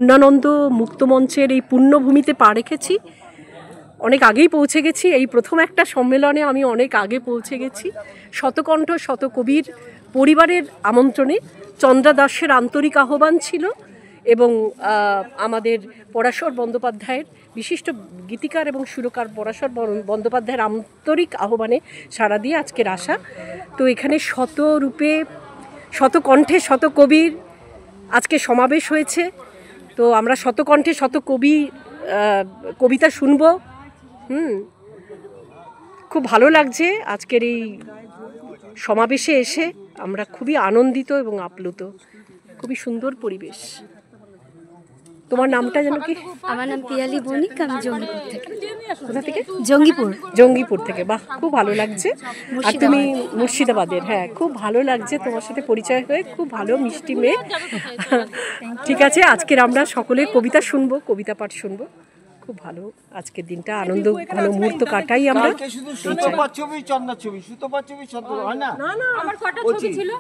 পূর্ণানন্দ মুক্তমঞ্চের এই পুণ্যভূমিতে পা রেখেছি। অনেক আগেই পৌঁছে গেছি। এই প্রথম একটা সম্মেলনে আমি অনেক আগে পৌঁছে গেছি। শতকণ্ঠ শত কবির পরিবারের আমন্ত্রণে চন্দ্রা দাসের আন্তরিক আহ্বান ছিল এবং আমাদের পরাশর বন্দ্যোপাধ্যায়ের বিশিষ্ট গীতিকার এবং সুরকার পরাশর বন্দ্যোপাধ্যায়ের আন্তরিক আহ্বানে সাড়া দিয়ে আজকের আসা। তো এখানে শত রূপে শত কণ্ঠে শত কবির আজকে সমাবেশ হয়েছে। তো আমরা শতকণ্ঠে শত কবিতা শুনবো। খুব ভালো লাগছে আজকের এই সমাবেশে এসে। আমরা খুবই আনন্দিত এবং আপ্লুত। খুবই সুন্দর পরিবেশ। তোমার নামটা যেন কি? আমার নাম পিয়ালি বণিক, আমি জঙ্গিপুর থেকে। কোথা থেকে? জঙ্গিপুর থেকে। বাহ, খুব ভালো লাগছে। আর তুমি মুর্শিদাবাদের? হ্যাঁ, খুব ভালো লাগছে তোমার সাথে পরিচয় হয়ে। খুব ভালো মিষ্টি মেয়ে। ঠিক আছে, আজকের আমরা সকলে কবিতা শুনবো, কবিতা পাঠ শুনবো। খুব ভালো আজকের দিনটা আনন্দ ঘন মুহূর্ত কাটাই আমরা। শুধু সুতোপার ছবি, চন্দ্রার ছবি, সুতোপার ছবি, চন্দ্র হয় না। আমার কটা ছবি ছিল।